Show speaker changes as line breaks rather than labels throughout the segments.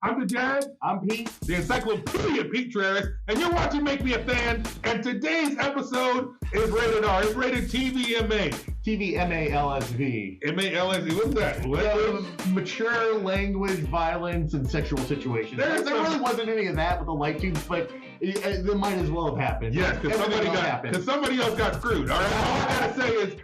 I'm the Jag.
I'm Pete.
The Encyclopedia Pete Trerice, and you're watching Make Me a Fan. And today's episode is rated R. It's rated TVMA.
TVMALSV.
MALSV. What's that?
Mature language, violence, and sexual situations. There really wasn't any of that with the light tubes, but it might as well have happened.
Yes, because somebody else got screwed. All right. All I gotta say is,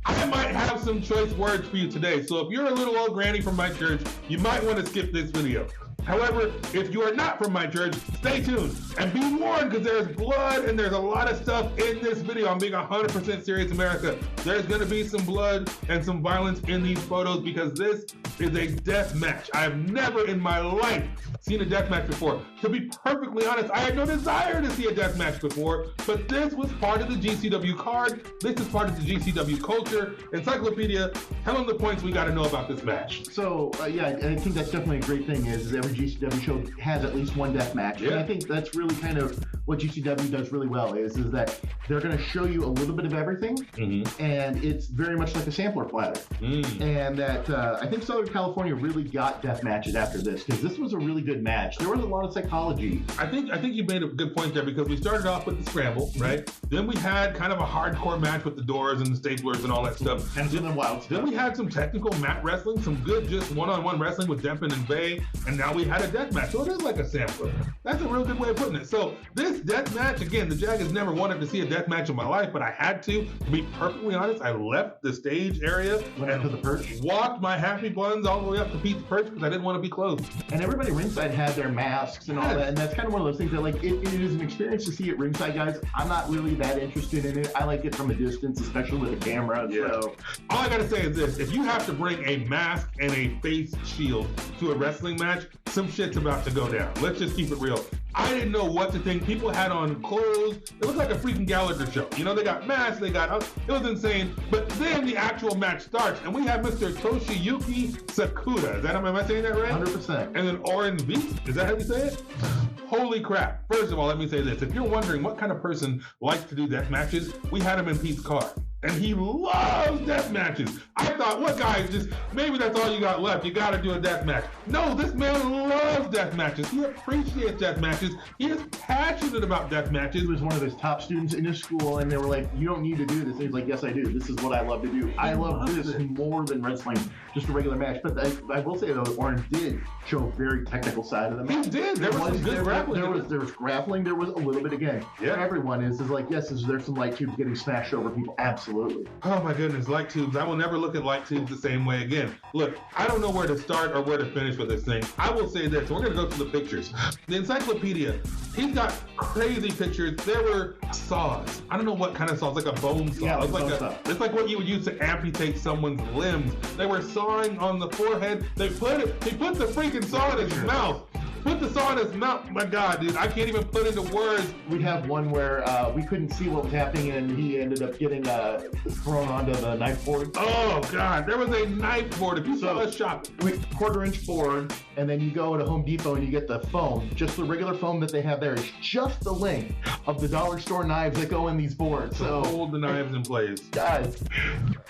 I might have some choice words for you today. So if you're a little old granny from my church, you might want to skip this video. However, if you are not from my church, stay tuned and be warned, because there's blood and there's a lot of stuff in this video. I'm being 100% serious, America. There's going to be some blood and some violence in these photos, because this is a death match. I have never in my life seen a death match before. To be perfectly honest, I had no desire to see a death match before, but this was part of the GCW card. This is part of the GCW culture. Encyclopedia, tell them the points we got to know about this match.
So, yeah, I think that's definitely a great thing is every GCW show has at least one death match. Yeah. And I think that's really kind of what GCW does really well is that they're going to show you a little bit of everything, and it's very much like a sampler platter. And that I think Southern California really got death matches after this, because this was a really good match. There was a lot of psychology.
I think you made a good point there, because we started off with the scramble, right? Then we had kind of a hardcore match with the doors and the staplers and all that stuff.
And then wild stuff.
Then we had some technical mat wrestling, some good just one-on-one wrestling with Deppen and Bay, and now we had a death match. So it is like a sampler. That's a real good way of putting it. So this death match, again, the Jag has never wanted to see a death match in my life, but I had to. To be perfectly honest, I left the stage area
and to the perch,
walked my happy buns all the way up to Pete's perch, because I didn't want to be close.
And everybody ringside had their masks and all that, and that's kind of one of those things that, like, it is an experience to see it ringside, guys. I'm not really that interested in it. I like it from a distance, especially with a camera.
Yeah. So all I gotta say is this: if you have to bring a mask and a face shield to a wrestling match, some shit's about to go down. Let's just keep it real. I didn't know what to think. People had on clothes. It looked like a freaking Gallagher show. You know, they got masks, it was insane. But then the actual match starts, and we have Mr. Toshiyuki Sakuda. Am I saying that right?
100%.
And then Orin Veidt. Is that how you say it? Holy crap. First of all, let me say this. If you're wondering what kind of person likes to do death matches, we had him in Pete's car. And he loves death matches. I thought, what guys, just maybe that's all you got left. You got to do a death match. No, this man loves death matches. He appreciates death matches. He is passionate about death matches.
He was one of those top students in his school, and they were like, you don't need to do this. And he's like, yes, I do. This is what I love to do. I love this more than wrestling, just a regular match. But I will say, though, Orin did show a very technical side of the match.
He did. There was some good grappling.
There was grappling. There was a little bit, again. Yeah. Everyone is like, yes, there's some light tubes getting smashed over people. Absolutely.
Oh my goodness, light tubes. I will never look at light tubes the same way again. Look, I don't know where to start or where to finish with this thing. I will say this, we're gonna go through the pictures. The Encyclopedia, he's got crazy pictures. There were saws. I don't know what kind of saws, like a bone saw.
Yeah,
it's like what you would use to amputate someone's limbs. They were sawing on the forehead. He put the freaking saw in his mouth. Put the saw in his mouth. My God, dude, I can't even put into words.
We'd have one where we couldn't see what was happening, and he ended up getting thrown onto the knife board.
Oh, God, there was a knife board. If you saw a shop.
1/4-inch board, and then you go to Home Depot and you get the foam. Just the regular foam that they have there is just the length of the dollar store knives that go in these boards. So
hold the knives in place.
Guys,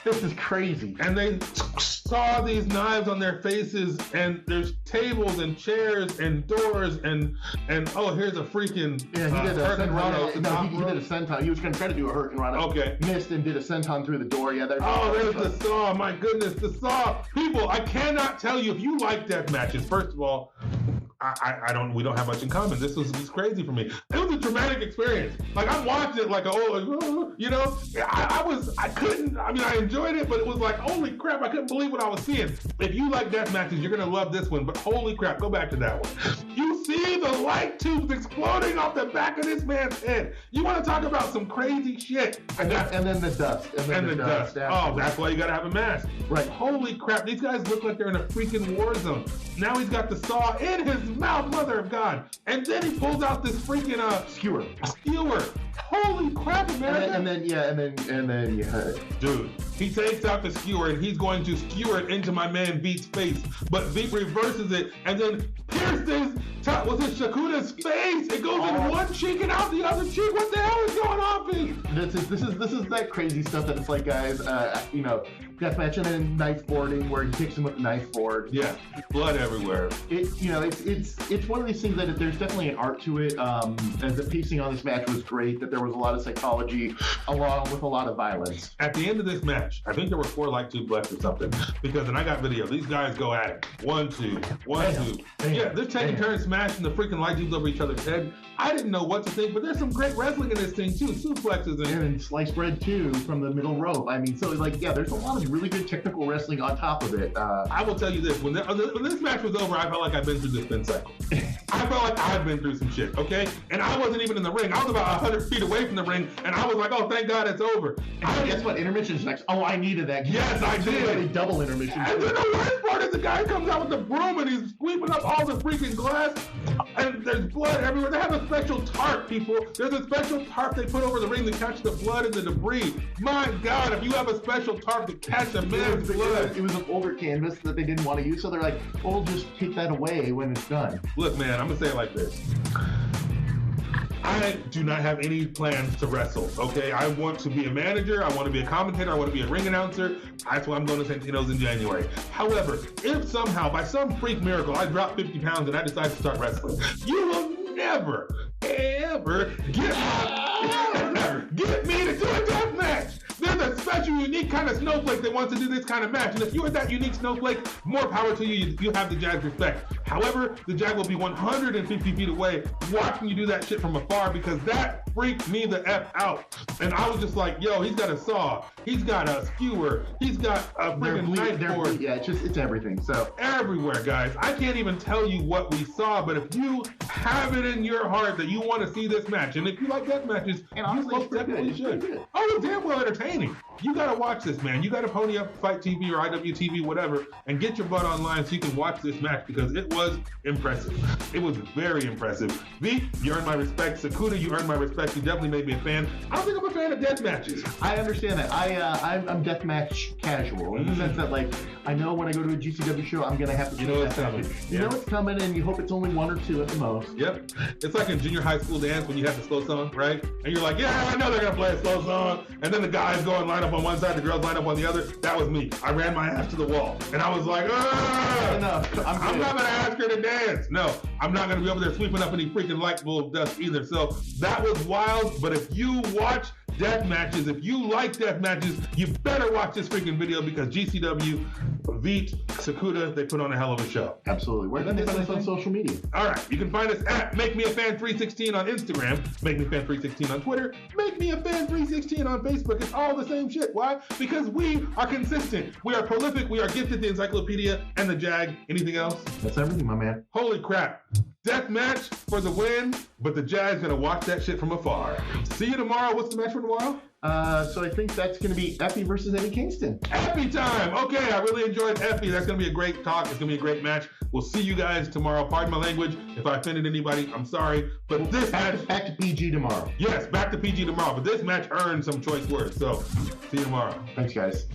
this is crazy.
And they saw these knives on their faces, and there's tables and chairs and doors and oh, here's a freaking
he did a senton. He did a senton. He was going to try to do a hurricane run.
Okay.
Missed and did a senton through the door. Yeah.
There's the saw. My goodness, the saw. People, I cannot tell you if you like death matches. First of all, we don't have much in common. This was crazy for me. It was a traumatic experience. Like, I'm watching it like, you know, I enjoyed it, but it was like, holy crap, I couldn't believe what I was seeing. If you like death matches, you're gonna love this one, but holy crap, go back to that one. You see the light tubes exploding off the back of this man's head. You want to talk about some crazy shit.
And then the dust.
And the dust. Oh, that's why you gotta have a mask.
Right.
Holy crap, these guys look like they're in a freaking war zone. Now he's got the saw in his mouth, mother of God. And then he pulls out this freaking
skewer.
Holy crap, America!
And then yeah.
Dude, he takes out the skewer and he's going to skewer it into my man Veidt's face, but Veidt reverses it and then pierces Sakuda's face. It goes in one cheek and out the other cheek. What the hell is going on, Veidt?
This is that crazy stuff that it's like, guys, deathmatch and then knife boarding where he kicks him with a knife board.
Yeah, blood everywhere.
It's one of these things that there's definitely an art to it. And the pacing on this match was great. That there was a lot of psychology along with a lot of violence.
At the end of this match, I think there were 4 like 2 left or something. Because, and I got video, these guys go at it. 1, 2, 1, 2. Yeah, they're taking turns smashing the freaking light tubes over each other's head. I didn't know what to think, but there's some great wrestling in this thing too. Suplexes
and sliced bread too from the middle rope. I mean, so like, yeah, there's a lot of really good technical wrestling on top of it.
I will tell you this: when this match was over, I felt like I've been through this spin cycle. I felt like I've been through some shit. Okay, and I wasn't even in the ring. I was about 100 feet away from the ring, and I was like, "Oh, thank God it's over."
And guess what? Intermission's next. Oh, I needed that.
Yes, I did.
Double intermission.
And then the worst part is the guy comes out with the broom and he's sweeping up all the freaking glass, and there's blood everywhere. They have a special tarp, people. There's a special tarp they put over the ring to catch the blood and the debris. My God, if you have a special tarp to catch a man's blood.
It was an older canvas that they didn't want to use, so they're like, "Oh, we'll just take that away when it's done."
Look, man, I'm gonna say it like this. I do not have any plans to wrestle, okay? I want to be a manager, I want to be a commentator, I want to be a ring announcer. That's why I'm going to Santino's in January. However, if somehow, by some freak miracle, I drop 50 pounds and I decide to start wrestling, you will never, ever get me to do a death match. There's a special, unique kind of snowflake that wants to do this kind of match. And if you are that unique snowflake, more power to you. You have the Jag's respect. However, the Jag will be 150 feet away watching you do that shit from afar because that freaked me the F out. And I was just like, yo, he's got a saw. He's got a skewer. He's got a freaking knife board.
Yeah, it's everything. So
everywhere, guys. I can't even tell you what we saw, but if you have it in your heart that you want to see this match, and if you like death matches,
and honestly,
you definitely should. Oh, it's damn well entertaining. You gotta watch this, man. You gotta pony up Fight TV or IWTV, whatever, and get your butt online so you can watch this match because it was impressive. It was very impressive. Veidt, you earned my respect. Sakuda, you earned my respect. You definitely made me a fan. I don't think I'm a fan of death matches.
I understand that. I'm deathmatch casual in the sense that, like, I know when I go to a GCW show, I'm gonna have to.
You know it's coming.
You know it's coming, and you hope it's only 1 or 2 at the most.
Yep. It's like in junior high school dance when you have the slow song, right? And you're like, yeah, I know they're gonna play a slow song, and then the guys go and line up on one side, the girls line up on the other. That was me. I ran my ass to the wall, and I was like, I'm not gonna ask her to dance. No, I'm not gonna be over there sweeping up any freaking light bulb dust either. So that was wild. But if you watch death matches, if you like death matches, you better watch this freaking video because GCW, Veidt, Sakuda, they put on a hell of a show.
Absolutely. Where can they find us on social media?
All right, you can find us at MakeMeAFan316 on Instagram, MakeMeAFan316 on Twitter, MakeMeAFan316 on Facebook. It's all the same shit. Why? Because we are consistent. We are prolific. We are gifted. The Encyclopedia and the Jag. Anything else?
That's everything, my man.
Holy crap. Death match for the win, but the Jag's gonna watch that shit from afar. See you tomorrow. What's the match for tomorrow?
So I think that's gonna be Effie versus Eddie Kingston.
Effie time! Okay, I really enjoyed Effie. That's gonna be a great talk. It's gonna be a great match. We'll see you guys tomorrow. Pardon my language. If I offended anybody, I'm sorry. But this match...
Back to PG tomorrow.
Yes, back to PG tomorrow. But this match earned some choice words. So, see you tomorrow.
Thanks, guys.